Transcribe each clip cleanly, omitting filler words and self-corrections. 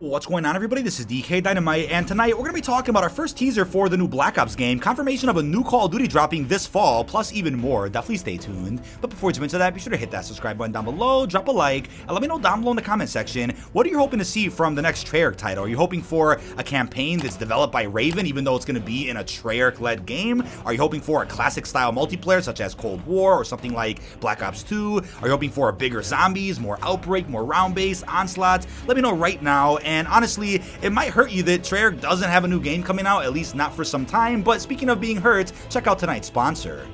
What's going on, everybody? This is dkdynamite, and tonight we're going to be talking about our first teaser for the new Black Ops game, confirmation of a new Call of Duty dropping this fall, plus even more. Definitely stay tuned. But before we jump into that, be sure to hit that subscribe button down below, drop a like, and let me know down below in the comment section, what are you hoping to see from the next Treyarch title? Are you hoping for a campaign that's developed by Raven, even though it's going to be in a Treyarch-led game? Are you hoping for a classic-style multiplayer, such as Cold War, or something like Black Ops 2? Are you hoping for a bigger zombies, more Outbreak, more round-based, onslaughts? Let me know right now, and honestly, it might hurt you that Treyarch doesn't have a new game coming out, at least not for some time. But speaking of being hurt, check out tonight's sponsor.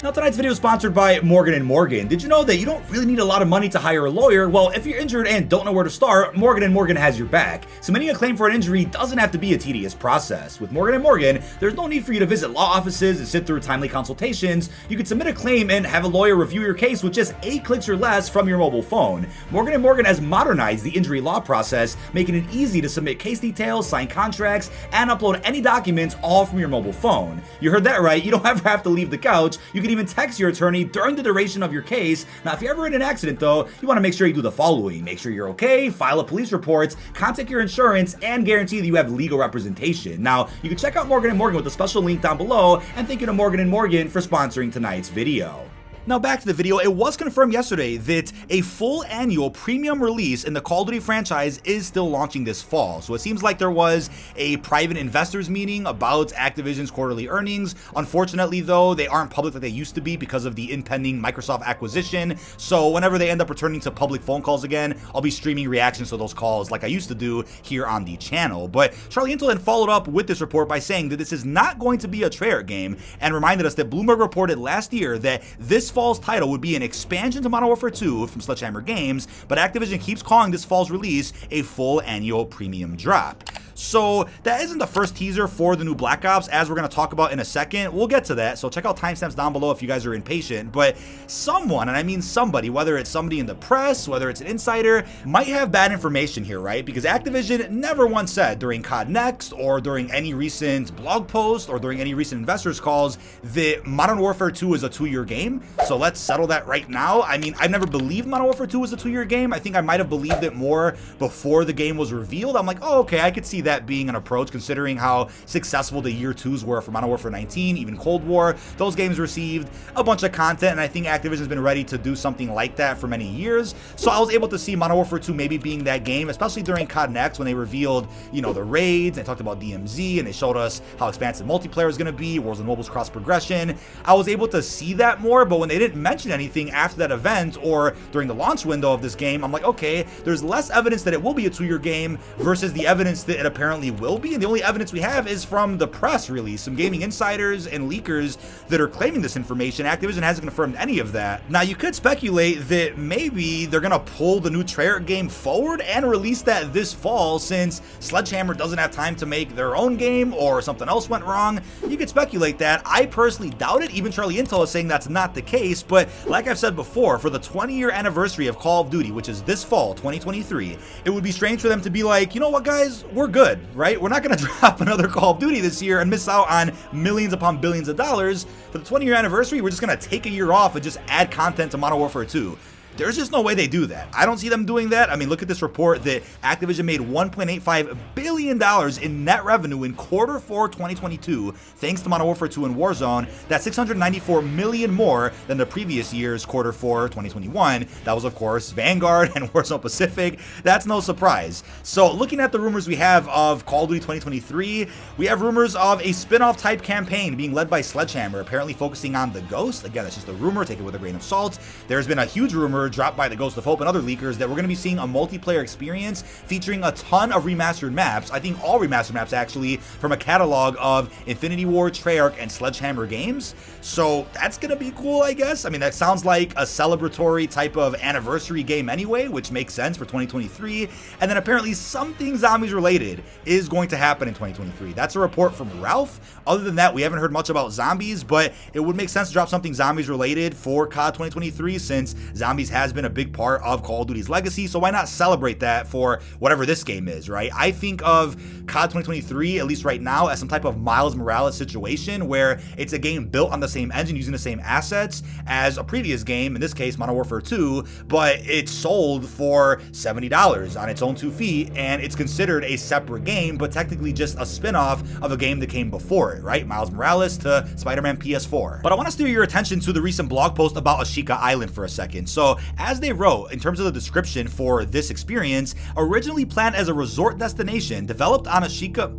Now, tonight's video is sponsored by Morgan & Morgan. Did you know that you don't really need a lot of money to hire a lawyer? Well, if you're injured and don't know where to start, Morgan & Morgan has your back. Submitting a claim for an injury doesn't have to be a tedious process. With Morgan & Morgan, there's no need for you to visit law offices and sit through timely consultations. You can submit a claim and have a lawyer review your case with just 8 clicks or less from your mobile phone. Morgan & Morgan has modernized the injury law process, making it easy to submit case details, sign contracts, and upload any documents all from your mobile phone. You heard that right, you don't ever have to leave the couch. You can even text your attorney during the duration of your case. Now, if you're ever in an accident though, you want to make sure you do the following. Make sure you're okay, file a police report, contact your insurance, and guarantee that you have legal representation. Now, you can check out Morgan & Morgan with the special link down below, and thank you to Morgan & Morgan for sponsoring tonight's video. Now back to the video, it was confirmed yesterday that a full annual premium release in the Call of Duty franchise is still launching this fall. So it seems like there was a private investors meeting about Activision's quarterly earnings. Unfortunately though, they aren't public like they used to be because of the impending Microsoft acquisition. So whenever they end up returning to public phone calls again, I'll be streaming reactions to those calls like I used to do here on the channel. But Charlie Intel then followed up with this report by saying that this is not going to be a Treyarch game and reminded us that Bloomberg reported last year that this fall's title would be an expansion to Modern Warfare 2 from Sledgehammer Games, but Activision keeps calling this fall's release a full annual premium drop. So that isn't the first teaser for the new Black Ops, as we're going to talk about in a second. We'll get to that, so check out timestamps down below if you guys are impatient. But someone, and I mean somebody, whether it's somebody in the press, whether it's an insider, might have bad information here, right? Because Activision never once said during COD Next or during any recent blog post or during any recent investors calls that Modern Warfare 2 is a 2-year game. So let's settle that right now. I mean, I've never believed Modern Warfare 2 was a 2-year game. I think I might have believed it more before the game was revealed. I'm like, oh, okay, I could see that being an approach considering how successful the year 2s were for Modern Warfare 19, even Cold War. Those games received a bunch of content, and I think Activision's been ready to do something like that for many years. So I was able to see Modern Warfare 2 maybe being that game, especially during COD Next when they revealed, you know, the raids, and talked about DMZ, and they showed us how expansive multiplayer is going to be, Warzone Mobile's cross progression. I was able to see that more, but when they didn't mention anything after that event or during the launch window of this game, I'm like, okay, there's less evidence that it will be a 2-year game versus the evidence that it apparently will be, and the only evidence we have is from the press, really. Some gaming insiders and leakers that are claiming this information. Activision hasn't confirmed any of that. Now, you could speculate that maybe they're gonna pull the new Treyarch game forward and release that this fall, since Sledgehammer doesn't have time to make their own game or something else went wrong. You could speculate that. I personally doubt it. Even Charlie Intel is saying that's not the case, but like I've said before, for the 20-year anniversary of Call of Duty, which is this fall, 2023, it would be strange for them to be like, you know what, guys, we're good, right? We're not going to drop another Call of Duty this year and miss out on millions upon billions of dollars. For the 20-year anniversary, we're just going to take a year off and just add content to Modern Warfare 2. There's just no way they do that. I don't see them doing that. I mean, look at this report that Activision made $1.85 billion in net revenue in quarter 4 2022, thanks to Modern Warfare 2 and Warzone. That's $694 million more than the previous year's quarter 4 2021. That was, of course, Vanguard and Warzone Pacific. That's no surprise. So looking at the rumors we have of Call of Duty 2023, we have rumors of a spin-off type campaign being led by Sledgehammer, apparently focusing on the Ghost. Again, it's just a rumor, take it with a grain of salt. There's been a huge rumor dropped by the Ghost of Hope and other leakers that we're going to be seeing a multiplayer experience featuring a ton of remastered maps. I think all remastered maps, actually, from a catalog of Infinity Ward, Treyarch, and Sledgehammer games. So that's going to be cool, I guess. I mean, that sounds like a celebratory type of anniversary game anyway, which makes sense for 2023. And then apparently something zombies related is going to happen in 2023. That's a report from Ralph. Other than that, we haven't heard much about zombies, but it would make sense to drop something zombies related for COD 2023 since zombies has been a big part of Call of Duty's legacy, so why not celebrate that for whatever this game is, right? I think of COD 2023, at least right now, as some type of Miles Morales situation where it's a game built on the same engine, using the same assets as a previous game, in this case Modern Warfare 2, but it's sold for $70 on its own 2 feet, and it's considered a separate game, but technically just a spin-off of a game that came before it, right? Miles Morales to Spider-Man PS4. But I want to steer your attention to the recent blog post about Ashika Island for a second. So, as they wrote, in terms of the description for this experience, originally planned as a resort destination, development on Ashika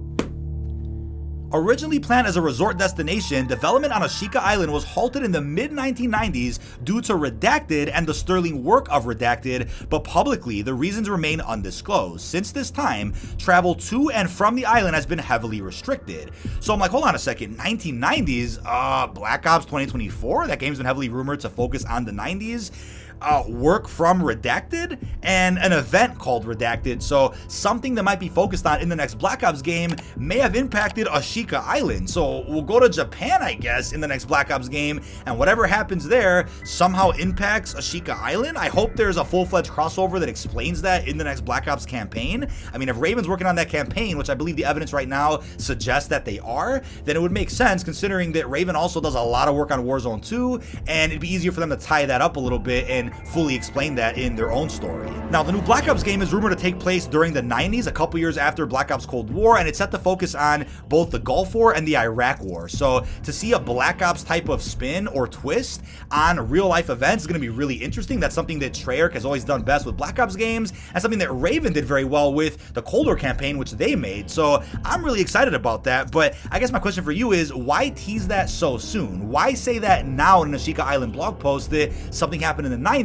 development on Ashika Island was halted in the mid-1990s due to Redacted and the sterling work of Redacted, but publicly, the reasons remain undisclosed. Since this time, travel to and from the island has been heavily restricted. So I'm like, hold on a second, 1990s? Black Ops 2024? That game's been heavily rumored to focus on the 90s? Work from Redacted and an event called Redacted, so something that might be focused on in the next Black Ops game may have impacted Ashika Island. So we'll go to Japan, I guess, in the next Black Ops game, and whatever happens there somehow impacts Ashika Island. I hope there's a full-fledged crossover that explains that in the next Black Ops campaign. I mean, if Raven's working on that campaign, which I believe the evidence right now suggests that they are, then it would make sense considering that Raven also does a lot of work on Warzone 2, and it'd be easier for them to tie that up a little bit and fully explain that in their own story. Now, the new Black Ops game is rumored to take place during the 90s, a couple years after Black Ops Cold War, and it's set to focus on both the Gulf War and the Iraq War. So to see a Black Ops type of spin or twist on real life events is going to be really interesting. That's something that Treyarch has always done best with Black Ops games, and something that Raven did very well with the Cold War campaign, which they made. So I'm really excited about that, but I guess my question for you is, why tease that so soon? Why say that now in an Ashika Island blog post that something happened in the 90s,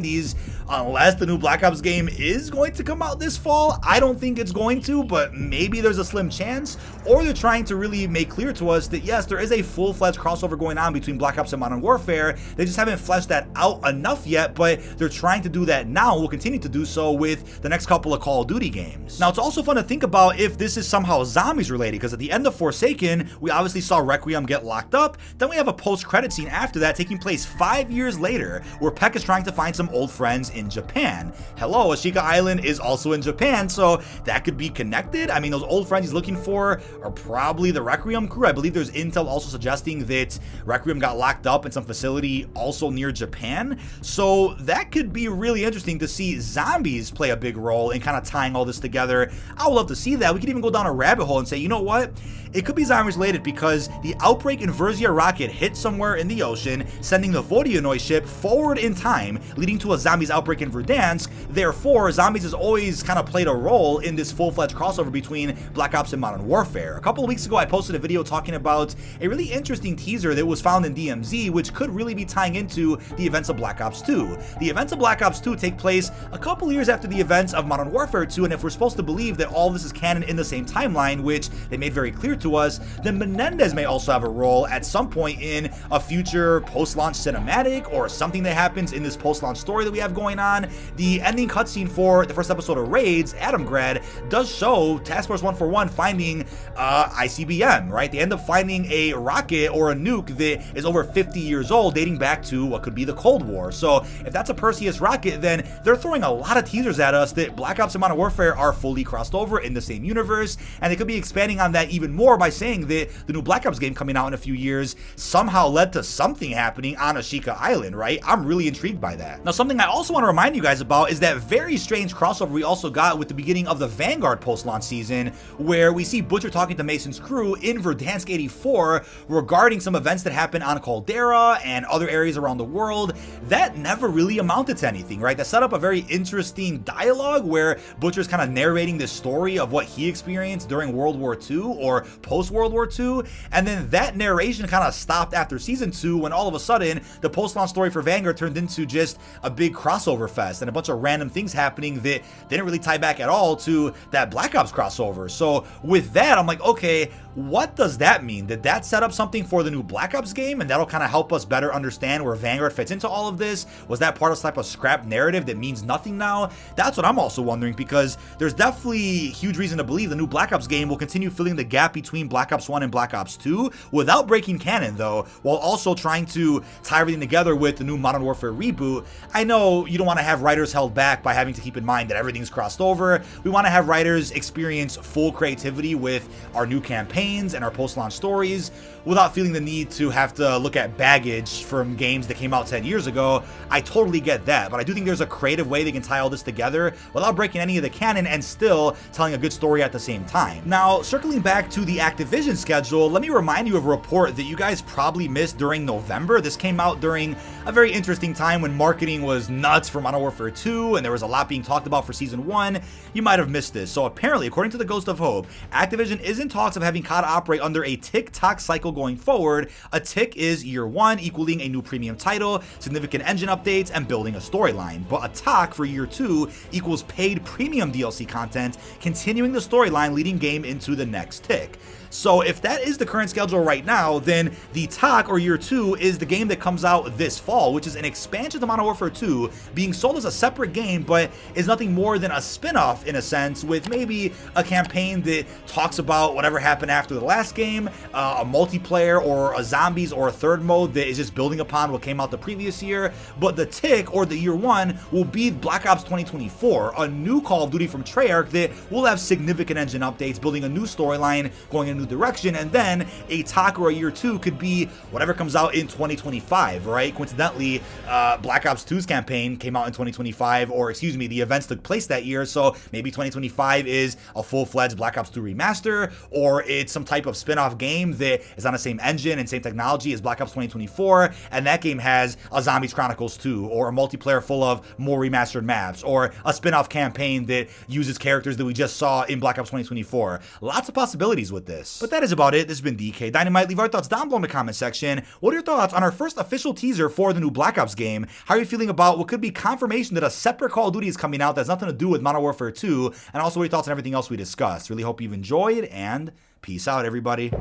unless the new Black Ops game is going to come out this fall? I don't think it's going to, but maybe there's a slim chance, or they're trying to really make clear to us that yes, there is a full-fledged crossover going on between Black Ops and Modern Warfare. They just haven't fleshed that out enough yet, but they're trying to do that now, will continue to do so with the next couple of Call of Duty games. Now, it's also fun to think about if this is somehow zombies related, because at the end of Forsaken, we obviously saw Requiem get locked up, then we have a post-credit scene after that taking place 5 years later, where Peck is trying to find some old friends in Japan. Hello, Ashika Island is also in Japan, so that could be connected. I mean, those old friends he's looking for are probably the Requiem crew. I believe there's intel also suggesting that Requiem got locked up in some facility also near Japan, so that could be really interesting to see zombies play a big role in kind of tying all this together. I would love to see that. We could even go down a rabbit hole and say, you know what? It could be zombies related because the Outbreak Inversia rocket hit somewhere in the ocean, sending the Vodyanoi ship forward in time, leading to a zombies outbreak in Verdansk. Therefore, zombies has always kind of played a role in this full-fledged crossover between Black Ops and Modern Warfare. A couple of weeks ago, I posted a video talking about a really interesting teaser that was found in DMZ, which could really be tying into the events of Black Ops 2. The events of Black Ops 2 take place a couple years after the events of Modern Warfare 2, and if we're supposed to believe that all this is canon in the same timeline, which they made very clear to us, then Menendez may also have a role at some point in a future post-launch cinematic or something that happens in this post-launch story that we have going on. The ending cutscene for the first episode of Raids, Adamgrad, does show Task Force 141 finding ICBM, right? They end up finding a rocket or a nuke that is over 50 years old, dating back to what could be the Cold War. So if that's a Perseus rocket, then they're throwing a lot of teasers at us that Black Ops and Modern Warfare are fully crossed over in the same universe, and they could be expanding on that even more by saying that the new Black Ops game coming out in a few years somehow led to something happening on Ashika Island, right? I'm really intrigued by that. Now, something I also want to remind you guys about is that very strange crossover we also got with the beginning of the Vanguard post-launch season, where we see Butcher talking to Mason's crew in Verdansk 84 regarding some events that happened on Caldera and other areas around the world that never really amounted to anything, right? That set up a very interesting dialogue where Butcher's kind of narrating this story of what he experienced during World War II or post-World War II, and then that narration kind of stopped after Season 2 when all of a sudden the post-launch story for Vanguard turned into just a big crossover fest and a bunch of random things happening that didn't really tie back at all to that Black Ops crossover. So with that, I'm like, okay, what does that mean? Did that set up something for the new Black Ops game, and that'll kind of help us better understand where Vanguard fits into all of this? Was that part of some type of scrap narrative that means nothing now? That's what I'm also wondering, because there's definitely huge reason to believe the new Black Ops game will continue filling the gap between Black Ops 1 and Black Ops 2 without breaking canon though, while also trying to tie everything together with the new Modern Warfare reboot. I know you don't want to have writers held back by having to keep in mind that everything's crossed over. We want to have writers experience full creativity with our new campaigns and our post-launch stories without feeling the need to have to look at baggage from games that came out 10 years ago. I totally get that, but I do think there's a creative way they can tie all this together without breaking any of the canon and still telling a good story at the same time. Now, circling back to the Activision schedule, let me remind you of a report that you guys probably missed during November. This came out during a very interesting time when marketing was nuts for Modern Warfare 2 and there was a lot being talked about for Season 1. You might have missed this. So apparently, according to the Ghost of Hope, Activision is in talks of having COD operate under a tick-tock cycle going forward. A tick is year 1, equaling a new premium title, significant engine updates, and building a storyline. But a tock for year 2 equals paid premium DLC content, continuing the storyline leading game into the next tick. So if that is the current schedule right now, then the Tock, or Year 2, is the game that comes out this fall, which is an expansion to Modern Warfare 2, being sold as a separate game, but is nothing more than a spin-off in a sense, with maybe a campaign that talks about whatever happened after the last game, a multiplayer or a zombies or a third mode that is just building upon what came out the previous year. But the Tick, or the Year 1, will be Black Ops 2024, a new Call of Duty from Treyarch that will have significant engine updates, building a new storyline, going in a new direction, and then a Tock or a Year 2 could be whatever comes out in 2025, right? Coincidentally, Black Ops 2's campaign came out in 2025, or excuse me, the events took place that year, so maybe 2025 is a full-fledged Black Ops 2 remaster, or it's some type of spin-off game that is on the same engine and same technology as Black Ops 2024, and that game has a Zombies Chronicles 2, or a multiplayer full of more remastered maps, or a spin-off campaign that uses characters that we just saw in Black Ops 2024. Lots of possibilities with this. But that is about it. This has been dkdynamite. Leave our thoughts down below in the comment section. What are your thoughts on our first official teaser for the new Black Ops game? How are you feeling about what could be confirmation that a separate Call of Duty is coming out that has nothing to do with Modern Warfare 2? And also what are your thoughts on everything else we discussed? Really hope you've enjoyed, and peace out, everybody.